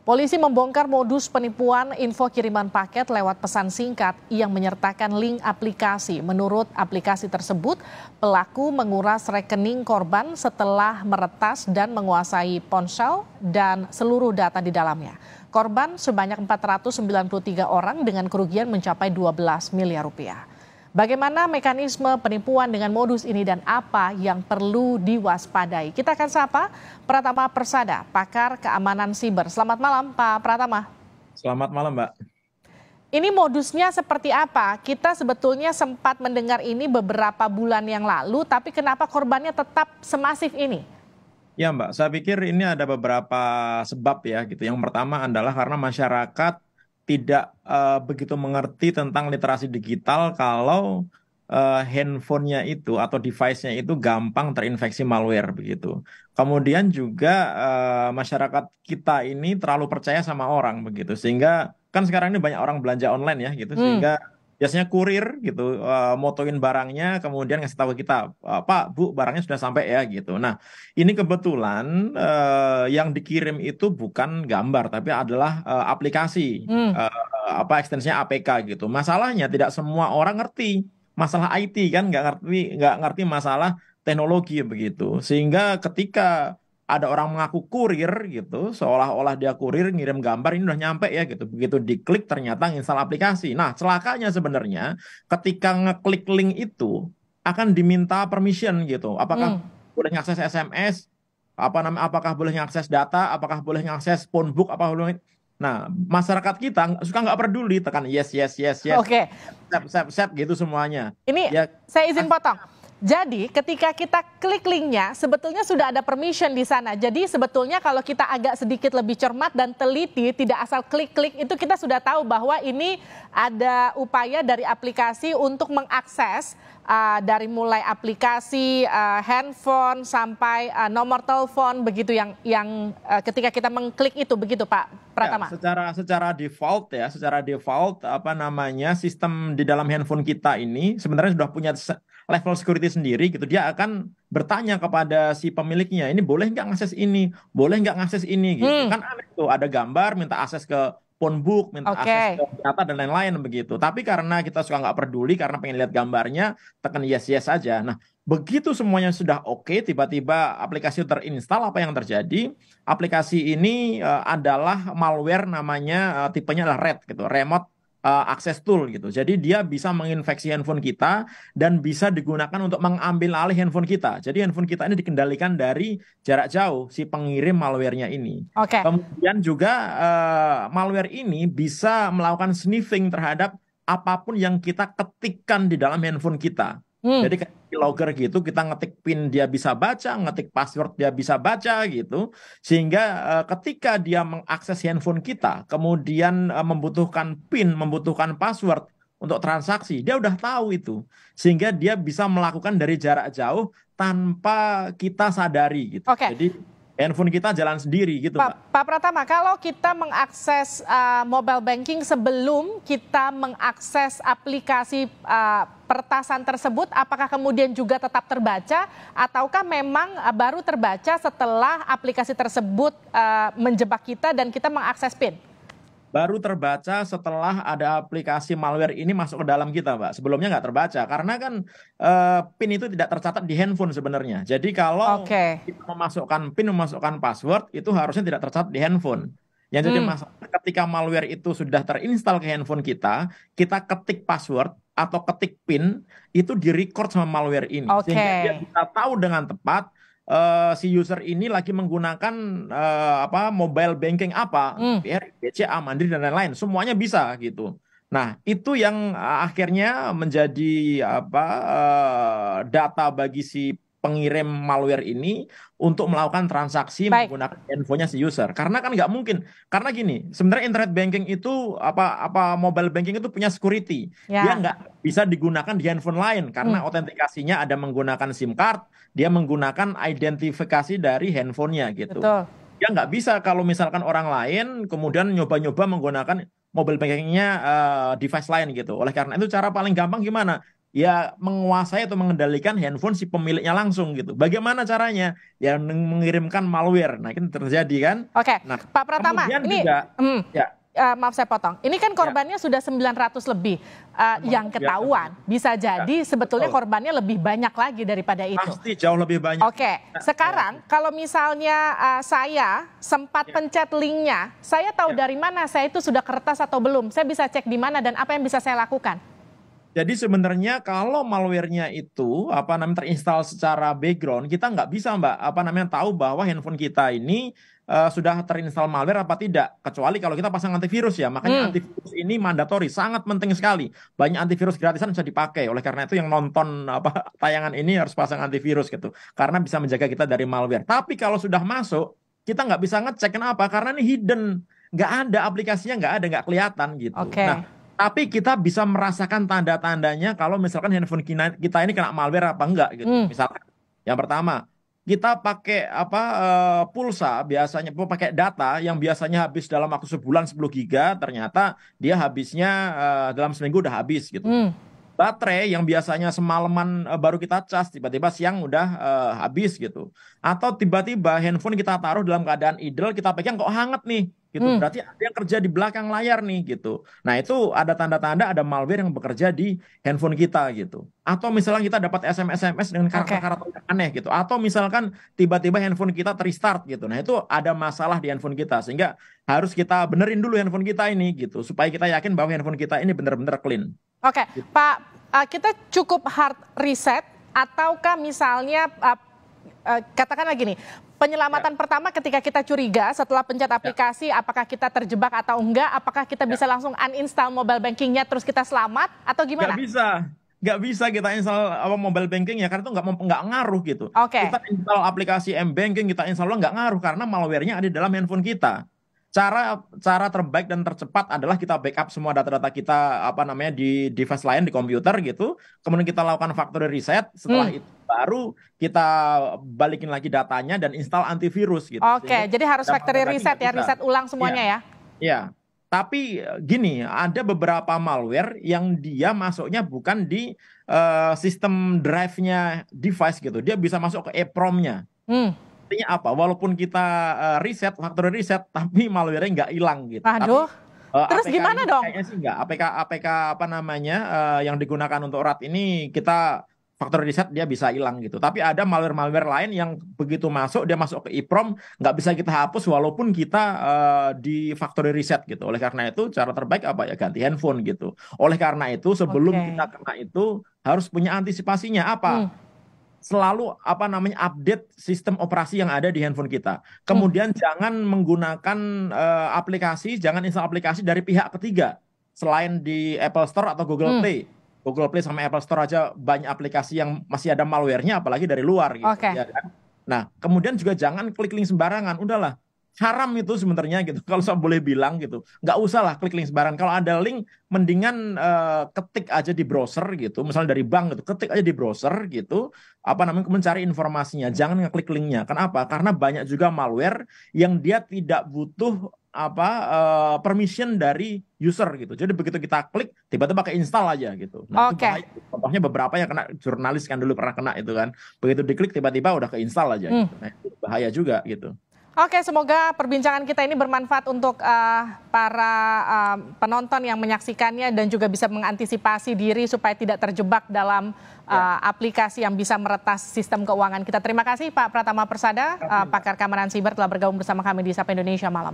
Polisi membongkar modus penipuan info kiriman paket lewat pesan singkat yang menyertakan link aplikasi. Menurut aplikasi tersebut, pelaku menguras rekening korban setelah meretas dan menguasai ponsel dan seluruh data di dalamnya. Korban sebanyak 493 orang dengan kerugian mencapai 12 miliar rupiah. Bagaimana mekanisme penipuan dengan modus ini dan apa yang perlu diwaspadai? Kita akan sapa Pratama Persada, pakar keamanan siber. Selamat malam, Pak Pratama. Selamat malam, Mbak. Ini modusnya seperti apa? Kita sebetulnya sempat mendengar ini beberapa bulan yang lalu, tapi kenapa korbannya tetap semasif ini? Ya, Mbak, saya pikir ini ada beberapa sebab ya gitu. Yang pertama adalah karena masyarakat tidak begitu mengerti tentang literasi digital kalau handphonenya itu atau device-nya itu gampang terinfeksi malware begitu. Kemudian juga masyarakat kita ini terlalu percaya sama orang begitu, sehingga kan sekarang ini banyak orang belanja online ya gitu, sehingga biasanya kurir gitu motoin barangnya kemudian ngasih tahu kita, Pak, Bu, barangnya sudah sampai ya gitu. Nah, ini kebetulan yang dikirim itu bukan gambar tapi adalah aplikasi ekstensinya APK gitu. Masalahnya tidak semua orang ngerti masalah IT kan, nggak ngerti masalah teknologi begitu. Sehingga ketika ada orang mengaku kurir gitu, seolah-olah dia kurir ngirim gambar ini udah nyampe ya gitu. Begitu diklik ternyata nginstal aplikasi. Nah, celakanya sebenarnya ketika ngeklik link itu akan diminta permission gitu. Apakah boleh ngakses SMS? Apakah boleh ngakses data? Apakah boleh ngakses phone book? Nah, masyarakat kita suka nggak peduli, tekan yes, yes, yes, yes, Oke, sep gitu semuanya. ini Ya, saya izin potong. Jadi ketika kita klik linknya sebetulnya sudah ada permission di sana. Jadi sebetulnya kalau kita agak sedikit lebih cermat dan teliti, tidak asal klik-klik itu kita sudah tahu bahwa ini ada upaya dari aplikasi untuk mengakses dari mulai aplikasi handphone sampai nomor telepon begitu yang ketika kita mengklik itu begitu Pak Pratama. ya, secara default sistem di dalam handphone kita ini sebenarnya sudah punya level security sendiri gitu. Dia akan bertanya kepada si pemiliknya, ini boleh nggak ngakses ini, boleh nggak ngakses ini gitu. Kan aneh tuh, ada gambar minta akses ke phone book, minta akses ke data dan lain-lain begitu. Tapi karena kita suka nggak peduli karena pengen lihat gambarnya, tekan yes yes saja. Nah, begitu semuanya sudah oke, tiba-tiba aplikasi terinstall, apa yang terjadi? Aplikasi ini adalah malware, namanya tipenya adalah RAT gitu, remote access tool gitu. Jadi dia bisa menginfeksi handphone kita dan bisa digunakan untuk mengambil alih handphone kita. Jadi handphone kita ini dikendalikan dari jarak jauh si pengirim malware-nya ini. Oke. Kemudian juga malware ini bisa melakukan sniffing terhadap apapun yang kita ketikkan di dalam handphone kita. Jadi kayak keylogger gitu, kita ngetik PIN dia bisa baca, ngetik password dia bisa baca gitu. Sehingga ketika dia mengakses handphone kita, kemudian membutuhkan PIN, membutuhkan password untuk transaksi, dia udah tahu itu. Sehingga dia bisa melakukan dari jarak jauh tanpa kita sadari gitu. Oke. Jadi handphone kita jalan sendiri gitu, Pak. Pak Pratama, kalau kita mengakses mobile banking sebelum kita mengakses aplikasi peretasan tersebut, apakah kemudian juga tetap terbaca ataukah memang baru terbaca setelah aplikasi tersebut menjebak kita dan kita mengakses PIN? Baru terbaca setelah ada aplikasi malware ini masuk ke dalam kita, Mbak. Sebelumnya nggak terbaca, karena kan PIN itu tidak tercatat di handphone sebenarnya. Jadi kalau kita memasukkan PIN, memasukkan password, itu harusnya tidak tercatat di handphone. Yang jadi masalah ketika malware itu sudah terinstall ke handphone kita ketik password atau ketik PIN, itu direcord sama malware ini. Sehingga dia bisa tahu dengan tepat si user ini lagi menggunakan mobile banking apa, BRI, BCA, Mandiri dan lain-lain, semuanya bisa gitu. Nah, itu yang akhirnya menjadi data bagi si pengirim malware ini untuk melakukan transaksi menggunakan handphonenya si user. Karena kan nggak mungkin. Karena gini, sebenarnya internet banking itu mobile banking itu punya security. Dia nggak bisa digunakan di handphone lain karena autentikasinya ada menggunakan SIM card, dia menggunakan identifikasi dari handphonenya gitu. Betul. Dia nggak bisa kalau misalkan orang lain kemudian nyoba-nyoba menggunakan mobile bankingnya device lain gitu. Oleh karena itu cara paling gampang gimana? ya menguasai atau mengendalikan handphone si pemiliknya langsung gitu. Bagaimana caranya? Ya mengirimkan malware. Nah, ini terjadi kan? Oke, Nah, Pak Pratama, kemudian ini juga ya, maaf saya potong. Ini kan ya, korbannya sudah 900 lebih yang ya, ketahuan. Bisa ya, jadi sebetulnya betul. korbannya lebih banyak lagi daripada itu. Pasti jauh lebih banyak. Oke, sekarang kalau misalnya saya sempat Ya. pencet linknya, saya tahu Ya. dari mana saya itu sudah kertas atau belum. Saya bisa cek di mana dan apa yang bisa saya lakukan. Jadi sebenarnya kalau malware-nya itu terinstall secara background, kita nggak bisa Mbak tahu bahwa handphone kita ini sudah terinstall malware apa tidak, kecuali kalau kita pasang antivirus ya. Makanya antivirus ini mandatori, sangat penting sekali. Banyak antivirus gratisan bisa dipakai. Oleh karena itu yang nonton tayangan ini harus pasang antivirus gitu, karena bisa menjaga kita dari malware. Tapi kalau sudah masuk, kita nggak bisa ngecek. Kenapa? Karena ini hidden, nggak ada aplikasinya, nggak kelihatan gitu. Oke. Nah, tapi kita bisa merasakan tanda-tandanya kalau misalkan handphone kita ini kena malware apa enggak gitu. Misalkan yang pertama, kita pakai pulsa, biasanya pakai data yang biasanya habis dalam waktu sebulan 10 giga, ternyata dia habisnya dalam seminggu udah habis gitu. Baterai yang biasanya semalaman baru kita cas, tiba-tiba siang udah habis gitu. Atau tiba-tiba handphone kita taruh dalam keadaan idle, kita pegang kok hangat nih gitu. Berarti ada yang kerja di belakang layar nih gitu. Nah, itu ada tanda-tanda ada malware yang bekerja di handphone kita gitu. Atau misalnya kita dapat SMS dengan karakter-karakter yang aneh gitu. Atau misalkan tiba-tiba handphone kita restart gitu. Nah, itu ada masalah di handphone kita, sehingga harus kita benerin dulu handphone kita ini gitu, supaya kita yakin bahwa handphone kita ini benar-benar clean. Oke, Pak, kita cukup hard reset ataukah misalnya katakanlah gini, penyelamatan pertama ketika kita curiga setelah pencet aplikasi, apakah kita terjebak atau enggak, apakah kita bisa langsung uninstall mobile bankingnya terus kita selamat atau gimana? Nggak bisa kita install mobile banking ya, karena itu nggak ngaruh gitu. Oke. Kita install aplikasi M-Banking, kita install nggak ngaruh karena malware-nya ada di dalam handphone kita. Cara terbaik dan tercepat adalah kita backup semua data-data kita di device lain di komputer gitu. Kemudian kita lakukan factory reset. Setelah itu baru kita balikin lagi datanya dan install antivirus gitu. Oke, jadi harus factory reset ya, reset ulang semuanya ya. Iya. Tapi gini, ada beberapa malware yang dia masuknya bukan di sistem drive-nya device gitu. Dia bisa masuk ke EEPROM-nya. Artinya apa? Walaupun kita factory reset, tapi malware-nya nggak hilang gitu. Aduh. Terus APK gimana dong? Kayaknya sih nggak. APK yang digunakan untuk RAT ini kita factory reset dia bisa hilang gitu. Tapi ada malware-malware lain yang begitu masuk, dia masuk ke EEPROM, nggak bisa kita hapus walaupun kita di factory reset gitu. Oleh karena itu cara terbaik apa ya? Ganti handphone gitu. Oleh karena itu sebelum kita kena itu harus punya antisipasinya apa? Selalu update sistem operasi yang ada di handphone kita. Kemudian jangan menggunakan jangan install aplikasi dari pihak ketiga selain di Apple Store atau Google Play. Google Play sama Apple Store aja banyak aplikasi yang masih ada malware-nya, apalagi dari luar gitu. Ya kan? Nah, kemudian juga jangan klik link sembarangan. Udahlah, haram itu sebenarnya gitu. Kalau saya boleh bilang gitu, nggak usah lah klik link sembarangan. Kalau ada link, mendingan ketik aja di browser gitu. Misalnya dari bank gitu, ketik aja di browser gitu. Mencari informasinya. Jangan ngeklik linknya. Kenapa? Karena banyak juga malware yang dia tidak butuh permission dari user gitu. Jadi begitu kita klik, tiba-tiba pakai install aja gitu. Nah, itu bahaya. Contohnya beberapa yang kena, jurnalis kan dulu pernah kena itu kan. Begitu diklik tiba-tiba udah keinstall aja gitu. Nah, itu bahaya juga gitu. Oke, semoga perbincangan kita ini bermanfaat untuk para penonton yang menyaksikannya dan juga bisa mengantisipasi diri supaya tidak terjebak dalam aplikasi yang bisa meretas sistem keuangan kita. Terima kasih Pak Pratama Persada, pakar keamanan siber telah bergabung bersama kami di Sapa Indonesia Malam.